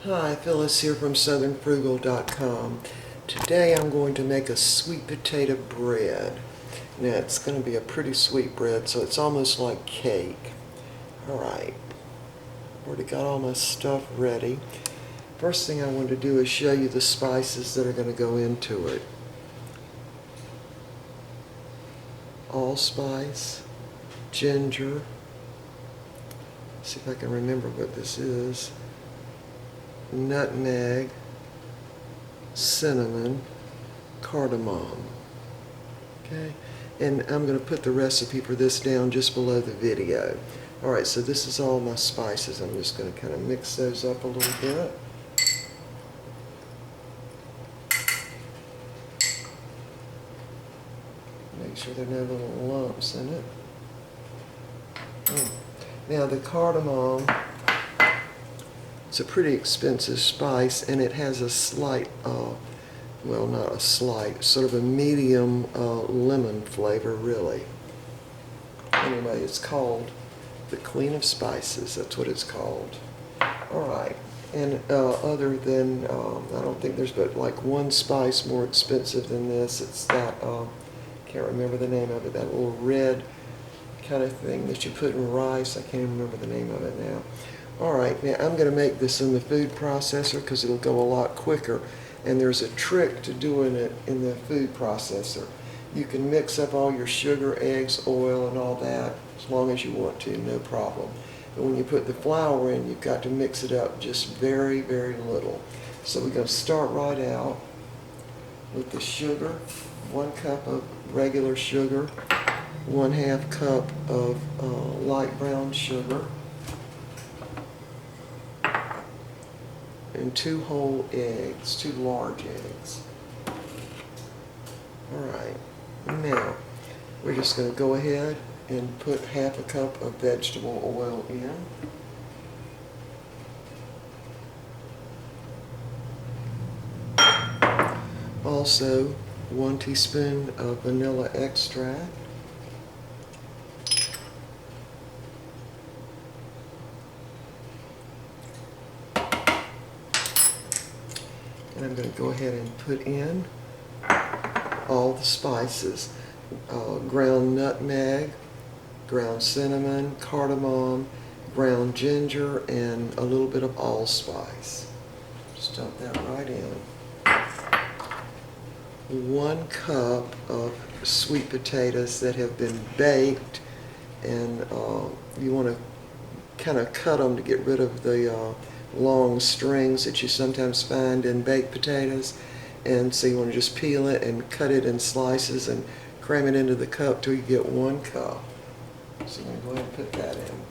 Hi, Phyllis here from southernfrugal.com. Today I'm going to make a sweet potato bread. Now it's going to be a pretty sweet bread, so it's almost like cake. Alright, already got all my stuff ready. First thing I want to do is show you the spices that are going to go into it. Allspice, ginger, see if I can remember what this is, nutmeg, cinnamon, cardamom. Okay, and I'm going to put the recipe for this down just below the video. Alright, so this is all my spices. I'm just going to kind of mix those up a little bit. Make sure there are no little lumps in it. Now the cardamom, it's a pretty expensive spice, and it has a slight, well, not a slight, sort of a medium lemon flavor, really. Anyway, it's called the Queen of Spices. That's what it's called. Alright, and other than, I don't think there's but like one spice more expensive than this. It's that, can't remember the name of it, that little red kind of thing that you put in rice. I can't remember the name of it now. Alright, now I'm going to make this in the food processor because it'll go a lot quicker, and there's a trick to doing it in the food processor. You can mix up all your sugar, eggs, oil, and all that as long as you want to, no problem. But when you put the flour in, you've got to mix it up just very, very little. So we're going to start right out with the sugar, 1 cup of regular sugar, 1/2 cup of light brown sugar, and 2 whole eggs, 2 large eggs. Alright, now we're just going to go ahead and put 1/2 cup of vegetable oil in. Also 1 teaspoon of vanilla extract. And I'm going to go ahead and put in all the spices. Ground nutmeg, ground cinnamon, cardamom, ground ginger, and a little bit of allspice. Just dump that right in. 1 cup of sweet potatoes that have been baked, and you want to kind of cut them to get rid of the long strings that you sometimes find in baked potatoes. And so you want to just peel it and cut it in slices and cram it into the cup till you get 1 cup. So I'm going to go ahead and put that in.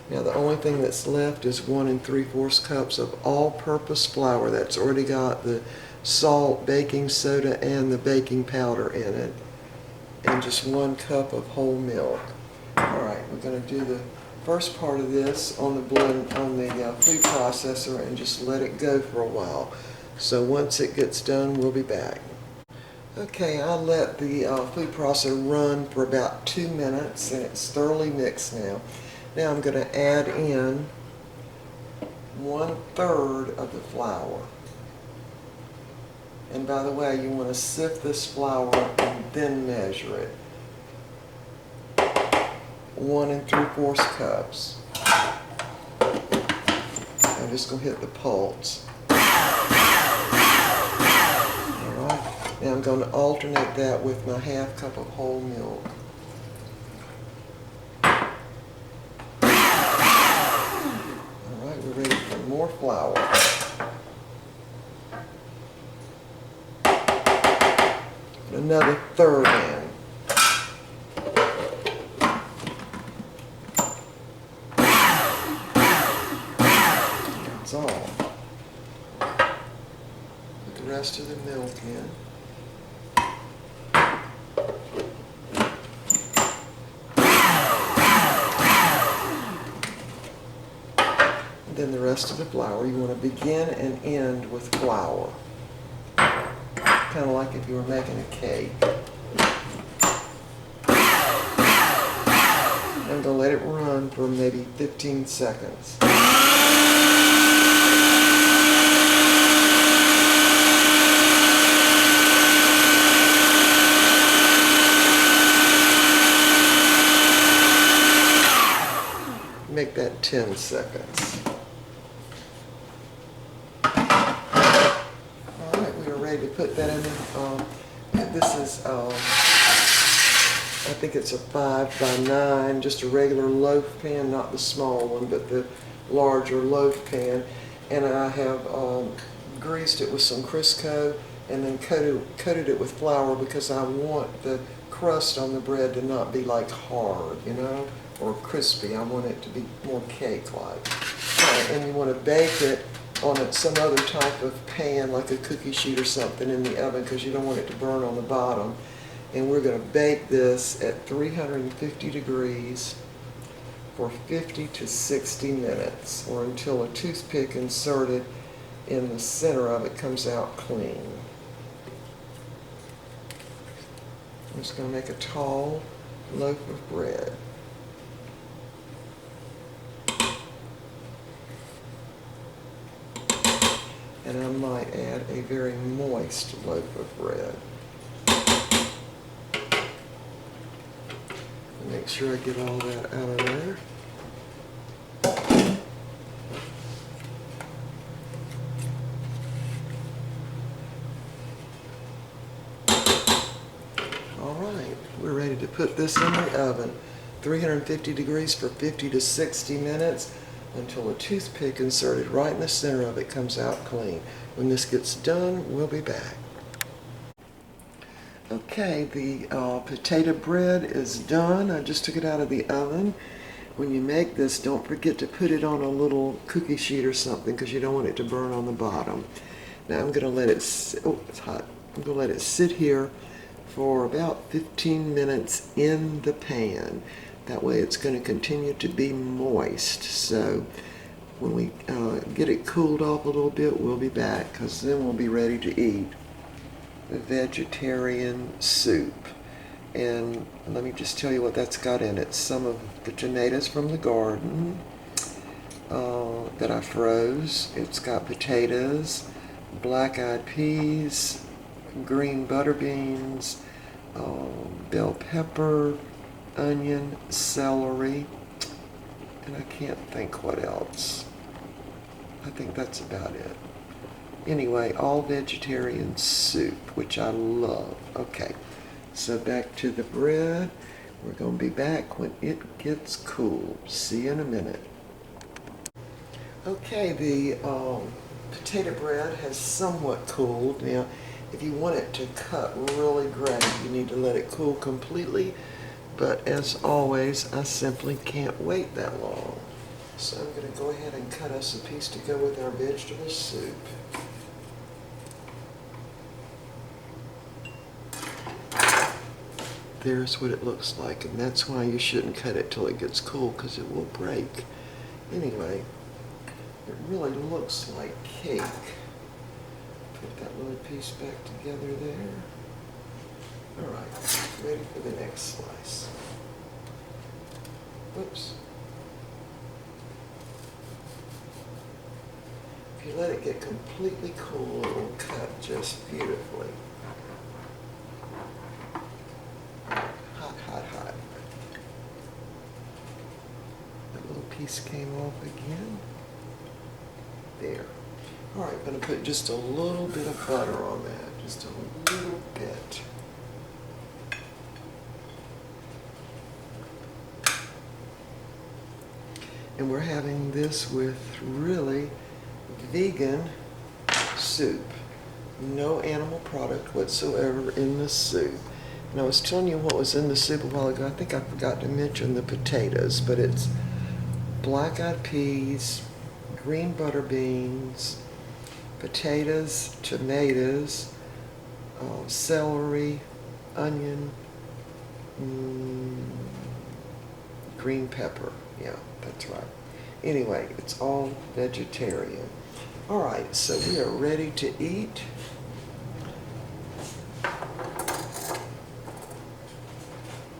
Now the only thing that's left is 1 3/4 cups of all-purpose flour that's already got the salt, baking soda, and the baking powder in it, and just 1 cup of whole milk. Alright, we're going to do the first part of this on the food processor and just let it go for a while. So once it gets done, we'll be back. Okay, I let the food processor run for about 2 minutes, and it's thoroughly mixed now. Now I'm going to add in 1/3 of the flour. And by the way, you want to sift this flour and then measure it. 1 3/4 cups. I'm just going to hit the pulse. Alright, now I'm going to alternate that with my 1/2 cup of whole milk. We're ready for more flour. Put another 1/3 in. That's all. Put the rest of the milk in. Then the rest of the flour, you want to begin and end with flour. Kind of like if you were making a cake. I'm going to let it run for maybe 15 seconds. Make that 10 seconds. Alright, we are ready to put that in there. This is, I think it's a 5 by 9, just a regular loaf pan, not the small one, but the larger loaf pan. And I have greased it with some Crisco and then coated it with flour because I want the crust on the bread to not be like hard, you know, or crispy. I want it to be more cake-like. And you want to bake it on some other type of pan, like a cookie sheet or something in the oven, because you don't want it to burn on the bottom. And we're going to bake this at 350 degrees for 50 to 60 minutes, or until a toothpick inserted in the center of it comes out clean. I'm just going to make a tall loaf of bread. And I might add a very moist loaf of bread. Make sure I get all that out of there. Alright, we're ready to put this in the oven. 350 degrees for 50 to 60 minutes until a toothpick inserted right in the center of it comes out clean. When this gets done, we'll be back. Okay, the potato bread is done. I just took it out of the oven. When you make this, don't forget to put it on a little cookie sheet or something because you don't want it to burn on the bottom. Now I'm going to let it oh, it's hot. I'm going to let it sit here for about 15 minutes in the pan. That way it's going to continue to be moist. So when we get it cooled off a little bit, we'll be back, because then we'll be ready to eat the vegetarian soup. And let me just tell you what that's got in it. Some of the tomatoes from the garden that I froze. It's got potatoes, black-eyed peas, green butter beans, bell pepper, onion, celery, and I can't think what else. I think that's about it. Anyway, all vegetarian soup, which I love. Okay, so back to the bread. We're going to be back when it gets cool. See you in a minute. Okay, the potato bread has somewhat cooled. Now, if you want it to cut really great, you need to let it cool completely. But as always, I simply can't wait that long. So I'm going to go ahead and cut us a piece to go with our vegetable soup. There's what it looks like, and that's why you shouldn't cut it till it gets cool, because it will break. Anyway, it really looks like cake. Put that little piece back together there. Alright, ready for the next slice. Whoops. If you let it get completely cool, it will cut just beautifully. Hot, hot, hot. That little piece came off again. There. Alright, I'm going to put just a little bit of butter on that. Just a little bit. And we're having this with really vegan soup. No animal product whatsoever in the soup. And I was telling you what was in the soup a while ago. I think I forgot to mention the potatoes, but it's black-eyed peas, green butter beans, potatoes, tomatoes, celery, onion, green pepper. Yeah, that's right. Anyway, it's all vegetarian. All right, so we are ready to eat.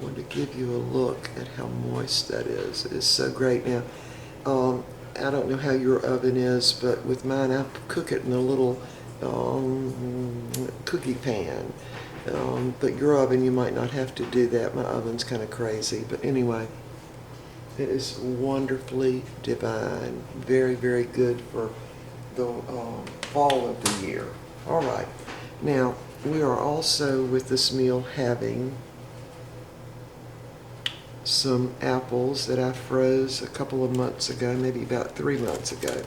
wanted to give you a look at how moist that is. It's so great. Now, I don't know how your oven is, but with mine, I cook it in a little cookie pan. But your oven, you might not have to do that. My oven's kind of crazy. But anyway, it is wonderfully divine. Very, very good for the fall of the year. All right. Now, we are also with this meal having some apples that I froze a couple of months ago, maybe about 3 months ago.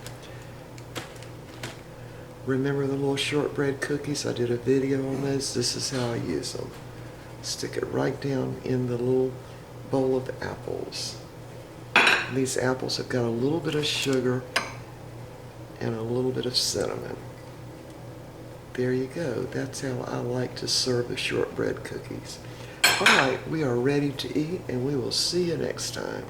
Remember the little shortbread cookies? I did a video on those. This is how I use them. Stick it right down in the little bowl of apples. These apples have got a little bit of sugar and a little bit of cinnamon. There you go. That's how I like to serve the shortbread cookies. All right, we are ready to eat, and we will see you next time.